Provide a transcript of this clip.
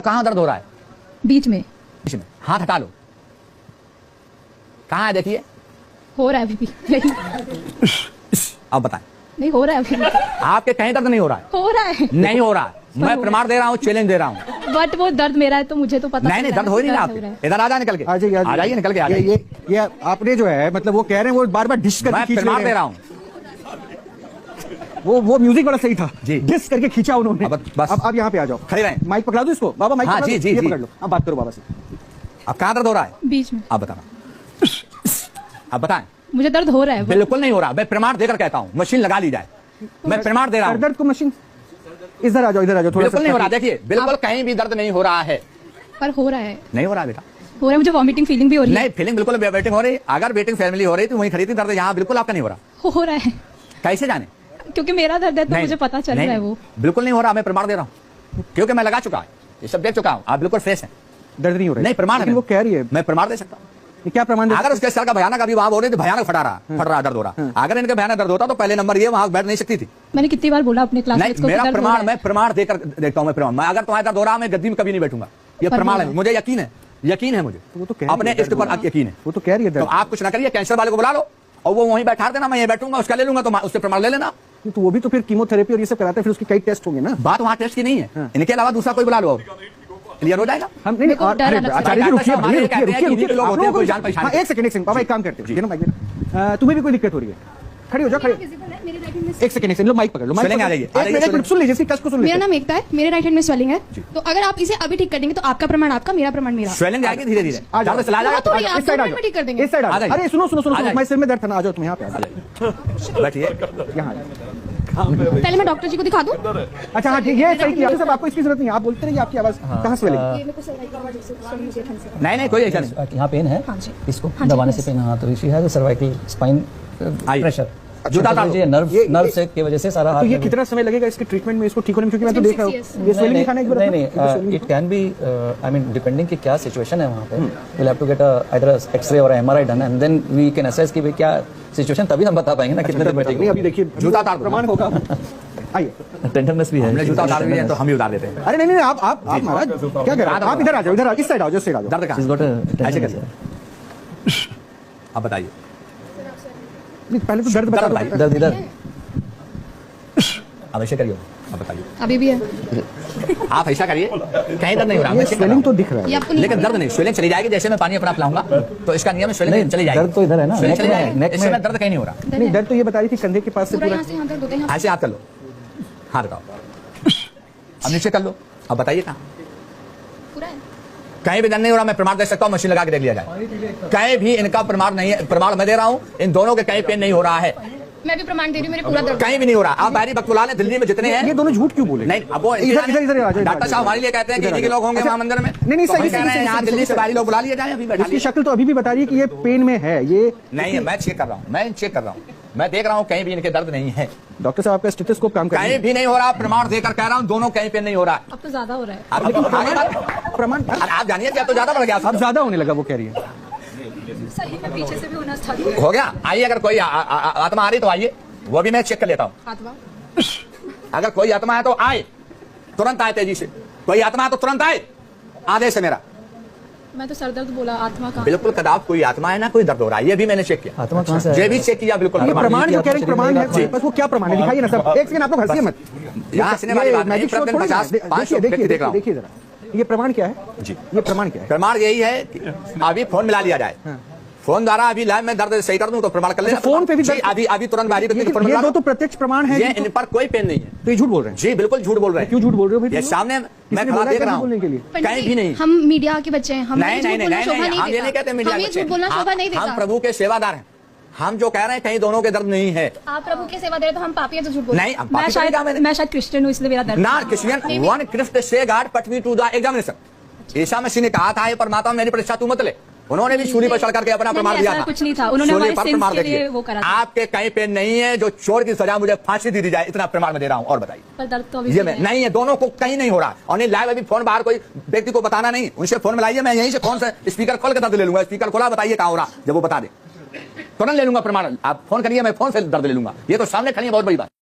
कहाँ दर्द हो रहा है? बीच में। बीच में। हाथ हटा लो। कहाँ है देखिए? हो रहा है अभी भी नहीं। अब बताएं। नहीं हो रहा है अभी भी। आपके कहीं दर्द नहीं हो रहा है? हो रहा है। नहीं हो रहा है। मैं प्रमाण दे रहा हूँ, चैलेंज दे रहा हूँ। बट वो दर्द मेरा है तो मुझे तो पता नहीं दर्द हो ही नहीं रहा आपके। इधर आ जाए निकल के। आ जाइए निकल के। ये आपने जो है मतलब वो कह रहे हैं वो बार बार डिश करके खींच प्रमाण दे रहा हूँ। वो म्यूजिक बड़ा सही था जी। डिस करके खींचा उन्होंने। बस अब आप यहाँ पे आ जाओ, खड़े रहें। माइक पकड़ा दो इसको बाबा, माइक हाँ, पकड़ा जी, दो, जी, ये जी। पकड़ लो। अब बात करो बाबा से। अब कहाँ दर्द हो रहा है? बीच में। अब बताना। अब बताएं। मुझे दर्द हो रहा है। बिल्कुल नहीं हो रहा। मैं प्रमाण देकर कहता हूँ, मशीन लगा ली जाए। मैं प्रमाण दे रहा हूँ। दर्द को मशीन इधर आ जाओ, इधर आ जाओ। बिल्कुल नहीं हो रहा। देखिए बिल्कुल कहीं भी दर्द नहीं हो रहा है। पर हो रहा है। नहीं हो रहा बेटा। हो रहा है, मुझे वॉमिटिंग फीलिंग भी हो रही है। नहीं फीलिंग बिल्कुल वेटिंग हो रही। अगर वेटिंग फैमिली हो रही तो वहीं खड़ी थी। दर्द यहाँ बिल्कुल आपका नहीं हो रहा। हो रहा है कैसे जाने? क्योंकि मेरा दर्द है तो मुझे पता चल रहा है। वो बिल्कुल नहीं हो रहा। मैं प्रमाण दे रहा हूँ क्योंकि मैं लगा चुका है, ये सब देख चुका हूँ। आप बिल्कुल फ्रेश हैं। दर्द नहीं हो रहा है। नहीं प्रमाण है। वो कह रही है मैं प्रमाण दे सकता हूँ। ये क्या प्रमाण? अगर उसके सर का भयानक अभी वहां बोल रही थी, भयानक फट रहा दर्द हो रहा। अगर इनका भयानक दर्द होता तो पहले नंबर ये वहां बैठ नहीं सकती थी। मैंने कितनी बार बोला अपने क्लास नहीं मेरा प्रमाण, मैं प्रमाण देकर देखता हूँ। मैं प्रमाण, मैं अगर तुम्हारा दर्द हो रहा मैं गद्दी में कभी नहीं बैठूंगा। ये प्रमाण है, मुझे यकीन है। यकीन है मुझे। वो तो अपने इष्ट पर यकीन है। वो तो कह रही है तो आप कुछ ना करिए, कैंसर वाले को बुला लो और वो वहीं बैठा देना। मैं ये बैठूंगा, उसका ले लूंगा, तो उससे प्रमाण ले लेना। तो वो भी तो फिर कीमोथेरेपी और ये सब कराते हैं, फिर उसके कई टेस्ट होंगे ना। बात वहां टेस्ट की नहीं है। इनके अलावा दूसरा कोई बुला लो, क्लियर हो जाएगा। हम नहीं आचार्य जी रुकिए रुकिए। एक सेकंड बाबा, एक काम करते हो, तुम्हें भी कोई दिक्कत हो रही है? खड़ी हो जाओ, खड़ी। एक सेकंड लो, माइक पकड़ लो, माइक आ जाइए। सुन लीजिए, इसकी कष्ट को सुन लीजिए। मेरा नाम एकता है, मेरे राइट हैंड में स्वेलिंग है। तो अगर आप इसे अभी ठीक कर देंगे तो आपका प्रमाण आपका, मेरा प्रमाण मेरा। स्वेलिंग जाएगी धीरे धीरे। आ जाओ, चला जाएगा। इस साइड आ जाओ, ठीक कर देंगे। इस साइड आ जाओ। अरे सुनो सुनो सुनो, मैं सिर में दर्द था ना। आ जाओ तुम यहाँ पे, आ जाओ, बैठिए यहाँ। पहले मैं डॉक्टर जी को दिखा दूं? अच्छा हाँ ठीक है, सही किया सब। आपको इसकी जरूरत नहीं है, आप बोलते रहिए। आपकी आवाज कहाँ से नहीं कोई ऐसा नहीं। यहाँ पेन है, इसको दबाने से पेन। हाँ तो इसी है सर्वाइकल स्पाइन प्रेशर। जूता डालो। नर्व से की वजह से सारा हाथ। तो ये कितना समय लगेगा इसके ट्रीटमेंट में, इसको ठीक होने में? क्योंकि मैं तो देख रहा हूँ ये स्वेलिंग दिखाना एक बार। नहीं it can be I mean depending कि क्या सिचुएशन है वहाँ पे। Will have to get either x-ray और MRI done and then we can assess कि क्या सिचुएशन, तभी हम बता पाएंगे ना कितने दिन बैठेंगे। अभी देखिए जूता उतार, प्रमाण होगा। आइए, टेंडरनेस भी है। हमने जूता उतार दिया तो हम ही उतार देते हैं। अरे नहीं नहीं, आप महाराज क्या कर रहे हैं? आप इधर आ जाओ, इधर इस साइड आओ, जिस साइड आ जाओ। दर्द कहाँ? ऐसे कैसे? अब बताइए। पहले तो दर्द बता दो। दर्द इधर। अब ऐसे करिए। अब बताइए। अभी भी है। आप ऐसा करिए, कहीं दर्द नहीं हो रहा। ये स्वेलिंग तो दिख रहा है, ये आपको नहीं लेकिन दर्द नहीं। स्वेलिंग चली जाएगी जैसे मैं पानी अपना पिलाऊंगा तो इसका नियम है, स्वेलिंग चली जाएगी। दर्द तो इधर है ना, स्वेलिंग चली जाएगी। नेक इससे में दर्द कहीं नहीं हो रहा। नहीं दर्द तो ये बता रही थी कंधे के पास से पूरा पूरा। यहाँ से यहाँ तक दर्द है, यहाँ ऐसे हाथ कर लो, हाथ लगाओ। अब नीचे कर लो। अब बताइए कहाँ? पूरा है। कहीं भी दर्द नहीं हो रहा। मैं प्रमाण दे सकता हूँ, मशीन लगा के देख लिया जाए। कहीं भी इनका प्रमाण नहीं है। प्रमाण मैं दे रहा हूँ, इन दोनों के कहीं पेन नहीं हो रहा है। मैं भी प्रमाण दे रही हूँ, मेरे पूरा दर्द। कहीं भी नहीं हो रहा। आप बाहरी वक्त बुला लें, दिल्ली में जितने हैं। ये दोनों झूठ क्यों बोले? नहीं अब वो इधर डॉक्टर साहब हमारे लिए कहते हैं कि इन्हीं के लोग होंगे वहाँ मंदिर में। नहीं तो हम कह रहे हैं यहाँ दिल्ली से बाहरी लोग बुला लिए जाए। अभी बैठा इसकी शक्ल तो अभी भी बता रही है कि ये पेन में है। ये नहीं है। मैं चेक कर रहा हूँ, मैं चेक कर रहा हूँ, मैं देख रहा हूँ कहीं भी इनके दर्द नहीं है। डॉक्टर साहब आपका स्टेथोस्कोप काम कर रहा है। कहीं भी नहीं हो रहा। प्रमाण देकर कह रहा हूँ, दोनों कहीं पे नहीं हो रहा। अब तो ज्यादा हो रहा है। प्रमाण आप जानिए क्या तो ज्यादा बढ़ गया। अब ज्यादा होने लगा, वो कह रही है। सही में पीछे से भी होना स्टार्ट हो गया। आइए, अगर कोई आत्मा आ रही तो आइए, वो भी मैं चेक कर लेता हूँ। आत्मा। अगर कोई आत्मा है तो आए, तुरंत आए तेजी से। कोई आत्मा है तो तुरंत आए, आदेश है मेरा। मैं तो सर दर्द बोला, आत्मा का बिल्कुल कदाप कोई आत्मा है ना कोई दर्द हो रहा है। ये भी मैंने चेक किया। आत्मा कहाँ से? ये भी चेक किया। बिल्कुल ये प्रमाण जो कह रहे हैं प्रमाण है, बस वो क्या प्रमाण है दिखाइए ना सब। एक सेकंड, आप लोग हंसिए मत। यहाँ हंसने वाली बात नहीं। मैजिक शो थोड़ी ना। देखिए जरा, ये प्रमाण क्या है जी? ये प्रमाण क्या है? प्रमाण यही है कि अभी फोन मिला लिया जाए। फोन द्वारा अभी लाइव में दर्द सही कर दूं तो प्रमाण कर लेना। फोन पे भी अभी तुरंत बाहरी ये दो तो प्रत्यक्ष प्रमाण है। ये इन पर कोई पेन नहीं है। तो ये झूठ बोल रहे हैं? जी बिल्कुल झूठ बोल रहे हैं। क्यों झूठ बोल रहे हो भाई? ये सामने मैं खड़ा देख रहा हूँ, कहीं भी नहीं। हम मीडिया के बच्चे हैं, हम नहीं नहीं नहीं नहीं, हम ये नहीं कहते मीडिया के बच्चे। झूठ बोलना शोभा नहीं देता। हम प्रभु के सेवादार हैं। हम जो कह रहे हैं कहीं दोनों के दर्द नहीं है। आप प्रभु की सेवा दे रहे तो हम पापी हैं तो झूठ बोल रहे हैं। नहीं, मैं शायद क्रिश्चियन हूँ इसलिए मेरा दर्द। ना क्रिश्चियन वन क्रिस्ट से गॉड पट मी to the examination. Isa Masih ने कहा था, ये परमात्मा मेरी परीक्षा तू मत ले। उन्होंने भी सूली पर चढ़ करके अपना प्रमाण दिया था। कुछ नहीं था, उन्होंने हमारे सिंस के लिए वो करा था। आपके कहीं पेन नहीं है। जो चोर की सजा मुझे फांसी दी जाए, इतना प्रमाण में दे रहा हूँ। और बताइए। पर दर्द तो अभी ये मैं नहीं है, दोनों को कहीं नहीं हो रहा। और नहीं लाइव अभी फोन बाहर कोई व्यक्ति को बताना नहीं, उनसे फोन मिलाइए। मैं यहीं से फोन से स्पीकर खोल के दर्द ले लूंगा। स्पीकर खोला, बताइए कहाँ हो रहा। जब वो बता दे तुरंत ले लूंगा प्रमाण। आप फोन करिए, मैं फोन से दर्द ले लूंगा। ये तो सामने खड़ी है, बहुत बड़ी बात।